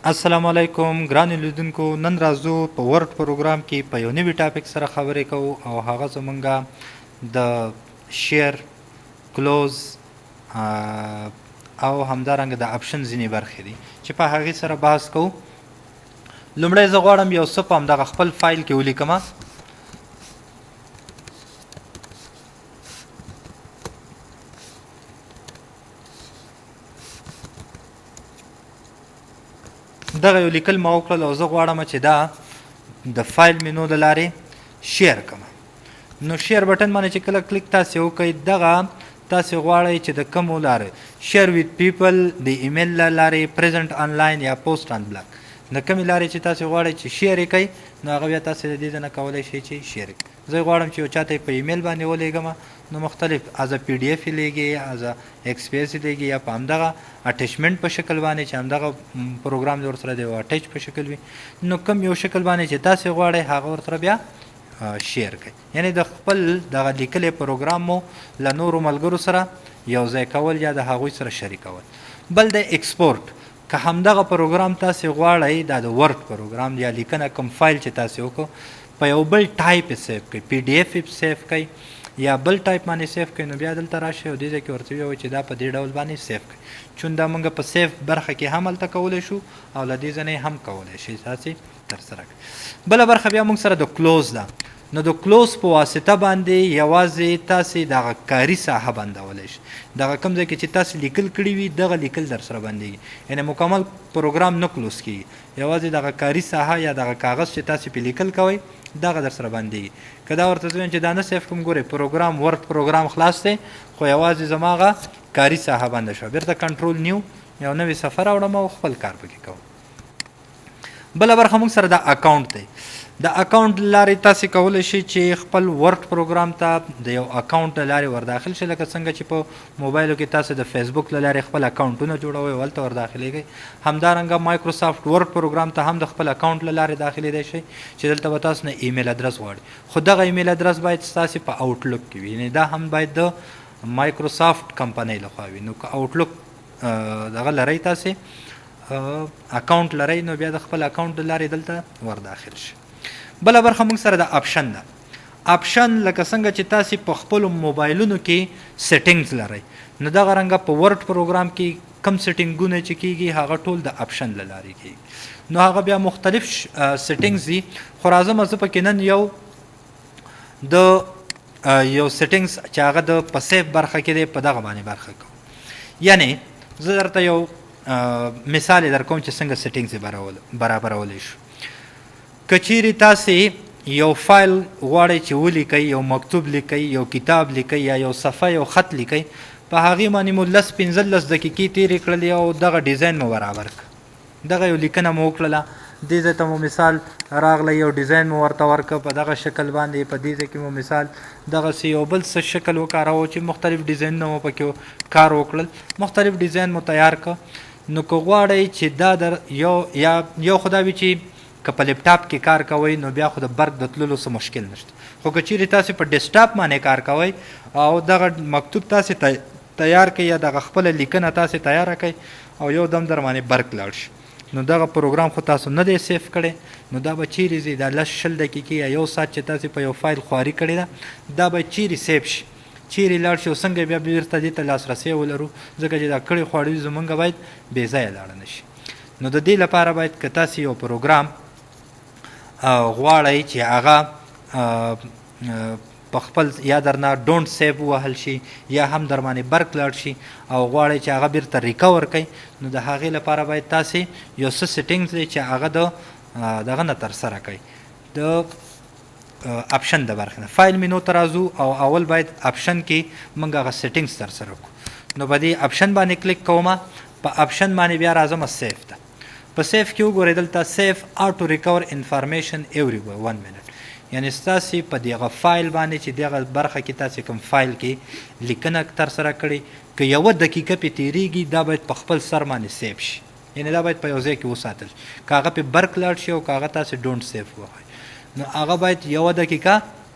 السلام علیکم ګرانو لیدونکو، نن راځو په ورډ پروګرام کې په یو نوي ټاپک سره خبرې کوو او هغه زمونږ د شیر کلوز او همدارنګه د اپشن ځینې برخې دي چې په هغې سره بحث کوو. لومړی زه غواړم یو څه په همدغه خپل فایل کې ولیکمه. دغه یو لیکل ما وکړل او زه غواړم چې دا د فایل مینو د لارې شیر کړم. نو شیر بټن باندې چې کله کلیک تاسې وکړئ، دغه تاسې غواړئ چې د کومو لارې شیر ویت پیپل، د ایمیل له لارې، پریزنټ آنلاین یا پوسټ آن بلاک، د کومې لارې چې تاسې غواړئ چې شیر یې کوئ، نو هغه بیا تاسې د دې ځای نه کولی شئ چې شیر کړئ. زه غواړم چې یو چاته په ایمیل باندې ولېږم، نو مختلف از پی ډي اف یې لیږي، از ایکس پی ایس یې لیږي، یا په همدغه اټیچمنټ په شکل باندې چې همدغه پروګرام د ورسره د اټیچ په شکل وي، نو کوم یو شکل باندې چې تاسې غواړئ هغه ورسره بیا شیر کړئ. یعنی د خپل دغه لیکلی پروګرام مو له نورو ملګرو سره یو ځای کول یا د هغوی سره شریکول. بل د ایکسپورټ، که همدغه پروګرام تاسې غواړئ دا د ورډ پروګرام یا لیکنه کوم فایل چې تاسې وکړو په یو بل ټایپ یې سیف کړئ، پی ډي اف یې سیف کړئ یا بل ټایپ باندې سیف کړئ، نو بیا دلته راشئ او دې ځای کې ورته ووایئ چې دا په دې ډول باندې سیف کړئ. چون دا موږ په سیف برخه کې هم هلته کولی شو او له دې ځای نه هم کولی شئ تاسې ترسره کړئ. بله برخه بیا موږ سره د کلوز ده. نو د کلوز په واسطه باندې یوازې تاسې دغه کاري ساحه بندولی شئ. دغه کوم ځای کې چې تاسې لیکل کړي وي دغه لیکل در سره بندېږي، یعنې مکمل پروګرام نه کلوز کېږي، یوازې دغه کاري ساحه یا دغه کاغذ چې تاسې پې لیکل کوئ دغه در سره بندېږي. که دا ورته زه وایم چې دا نه سیف کوم، ګورئ پروګرام ورډ پروګرام خلاص دی، خو یوازې زما هغه کاري ساحه بنده شوه. بیرته کنټرول نیو یو نوې صفحه راوړم او خپل کار پکې کوم. بله برخه موږ سره د اکاونټ دی. د اکاونټ لارې تاسې کولی شئ چې خپل ورډ پروګرام ته د یو اکاونټ له لارې ورداخل شئ، لکه څنګه چې په موبایلو کې تاسې د فیسبوک له لارې خپل اکاونټونه جوړوئ او هلته ورداخلیږئ. همدارنګه مایکروسافټ ورډ پروګرام ته هم د خپل اکاونټ له لارې داخلیدی شئ چې دلته به تاسو نه ایمیل ادرس غواړي، خو دغه ایمیل ادرس باید ستاسې په آوټلوک کې وي، یعنې دا هم باید د مایکروسافټ کمپنۍ لخوا وي. نو که آوټلوک دغه لرئ تاسې اکاونټ لرئ، نو بیا د خپل اکاونټ له لارې دلته ورداخل شئ. بله برخه موږ سره د اپشن ده. اپشن لکه څنګه چې تاسې په خپلو موبایلونو کې سیټینګز لرئ، نو دغه رنګه په ورډ پروګرام کې کم سیټینګونه چې کېږي هغه ټول د اپشن له لارې کېږي. نو هغه بیا مختلف سیټینګز دي، خو راځم زه پکې نن یو سیټینګز چې هغه د په سیف برخه کې دی په دغه باندې برخه کوم. یعنی زه درته یو مثال در کوم چې څنګه سیټینګز برابرولی شو. که چیرې تاسې یو فایل غواړئ چې ولیکئ، یو مکتوب لیکئ، یو کتاب لیکئ یا یو صفحه یو خط لیکئ، په هغې باندې مو 15 دقیقې تېرې کړلې او دغه ډیزاین مو برابر کړه، دغه یو لیکنه مو وکړله، دې ځای ته مو مثال راغلی، یو ډیزاین مو ورته ورکړه په دغه شکل باندې، په دې ځای کې مو مثال دغسې یو بل څه شکل وکاروو چې مختلف ډیزاینونه مو پکې کار وکړل، مختلف ډیزاین مو تیار کړه. نو که غواړئ چې دا در یو خو دا وي چې که په لیپټاپ کې کار کوئ نو بیا خو د برق د تللو څه مشکل نشته، خو که چیرې تاسې په ډیسکټاپ باندې کار کوئ او دغه مکتوب تاسې تیار کړئ یا دغه خپله لیکنه تاسې تیاره کړئ او یو دم در باندې برق لاړ شي، نو دغه پروګرام خو تاسو نه دی سیف کړی، نو دا به چیرې ځي دا 10-20 دقیقې یا یو ساعت چې تاسې په یو فایل خواري کړې ده دا به چیرې سیف شي، چیرې لاړ شي او څنګه بیا بیرته دې ته لاسرسی ولرو، ځکه چې دا کړي خواړه زمونږ باید بې ځایه لاړه نه شي. نو د دې لپاره باید که تاسې یو پروګرام غواړئ چې هغه په خپل یا درنه ډونټ سیو ووهل شي یا هم در باندې برق لاړ شي او غواړئ چې هغه بیرته ریکور کړئ، نو د هغې لپاره باید تاسې یو څه سیټینګز دی چې هغه دغه نه ترسره کړئ، د اپشن د برخې نه. فایل مینو ته راځو او اول باید اپشن کې موږ هغه سیټینګز ترسره کړو. نو په دې اپشن باندې کلیک کومه، په اپشن باندې بیا راځم سیف ته. په سیف کې وګورئ دلته سیف آټو ریکور انفارمیشن ایوری 1 منټ، یعنې ستاسې په دغه فایل باندې چې دغه برخه کې تاسې کوم فایل کې لیکنه ترسره کړئ که 1 دقیقه پې تېرېږي دا باید په خپل سر باندې سیف شي، یعنې دا باید په یو ځای کې وساتل شي. که هغه پې برق لاړ شي او که هغه تاسې ډونټ سیف ووهئ نو هغه باید 1 دقیقه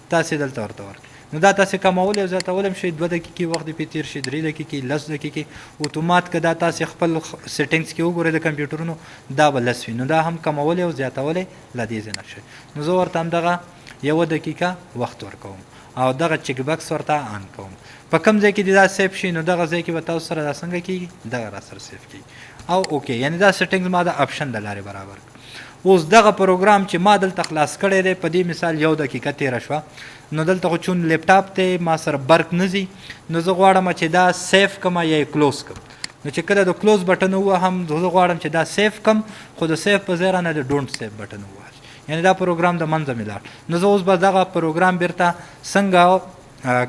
تاسې دلته ورته ورکړئ. نو دا تاسې کمولی او زیاتولی هم شئ 2 دقیقې وخت دې پرې تېر شي 3 دقیقې 10 دقیقې اتومات که دا تاسې خپل سیټینګز کې وګورئ د کمپیوټرونو دا به لس وي نو دا هم کمولی او زیاتولی له دې ځای نه شئ نو زه ورته همدغه 1 دقیقه وخت ورکوم او دغه چک بکس ورته آن کوم په کوم ځای کې دې دا سیف شي نو دغه ځای کې به تاسو سره دا څنګه کېږي دغه را سره سیف کېږي او اوکې یعنې دا سیټینګز ما د آپشن د لارې برابر اوس دغه پروګرام چې ما دلته خلاص کړی دی په دې مثال 1 دقیقه تېره شوه نو دلته خو چون لیپټاپ دی ما سره برق نه ځي نو زه غواړم چې دا سیف کړم یا یې کلوز کړم نو چې کله د کلوز بټن ووهم زه غواړم چې دا سیف کړم خو د سیف په ځای رانه د ډونټ سیف بټن ووهل یعنې دا پروګرام د منځه مې لاړ نو زه اوس به دغه پروګرام بیرته څنګه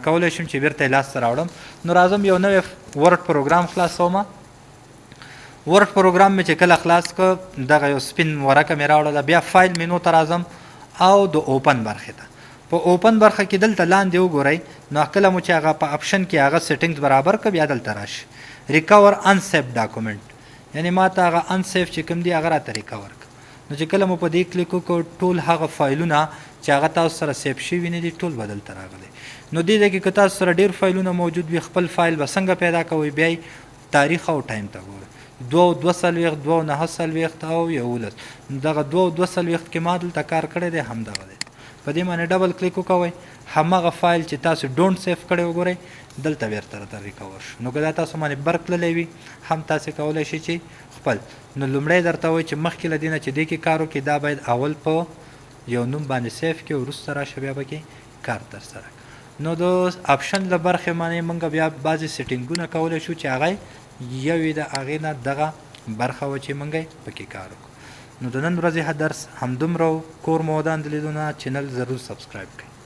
کولی شم چې بیرته یې لاسته راوړم نو راځم یو نوی ورډ پروګرام خلاصوم ورډ پروګرام مې چې کله خلاص کړ دغه یو سپین ورقه مې راوړله بیا فایل مینو ته راځم او د اوپن برخې ته په اوپن برخه کې دلته لاندې وګورئ نو کله مو چې هغه په اپشن کې هغه سیټینګز برابر کړ بیا دلته راشي ریکور انسیف ډاکومنټ یعنې ما ته هغه انسیف چې کوم دی هغه راته ریکور کړ نو چې کله مو په دې کلیک وکړو ټول هغه فایلونه چې هغه تاسو سره سیف شوي نه دي ټول به دلته راغلی نو دې ځای کې که تاسو سره ډېر فایلونه موجود وي خپل فایل به څنګه پیدا کوئ بیا تاریخ او ټایم ته ګورئ 2 او 2 څلوېښت 2 او 9 څلوېښت او 11 دغه 2 او 2 څلوېښت کې ما دلته کار کړی دی همدغه دی په دې باندې ډبل کلیک وکوئ همغه فایل چې تاسو ډونټ سیف کړی وګورئ دلته بیرته راته ریکور شو نو که دا تاسو باندې برق تللی وي هم تاسې کولی شئ چې خپل نو لومړی درته وایي چې مخکې له دې نه چې دې کې کار وکړي دا باید اول په یو نوم باندې سیف کړي وروسته راشه بیا به کې کار ترسره نو د آپشن له برخې باندې موږ بیا بعضې سیټینګونه کولی شو چې هغه یوې د هغې نه دغه برخه وه چې موږ پکې کار وکړو نو د نن ورځې درس همدومره کور مو ودان د لیدو نه چینل ضرور سبسکرایب کړئ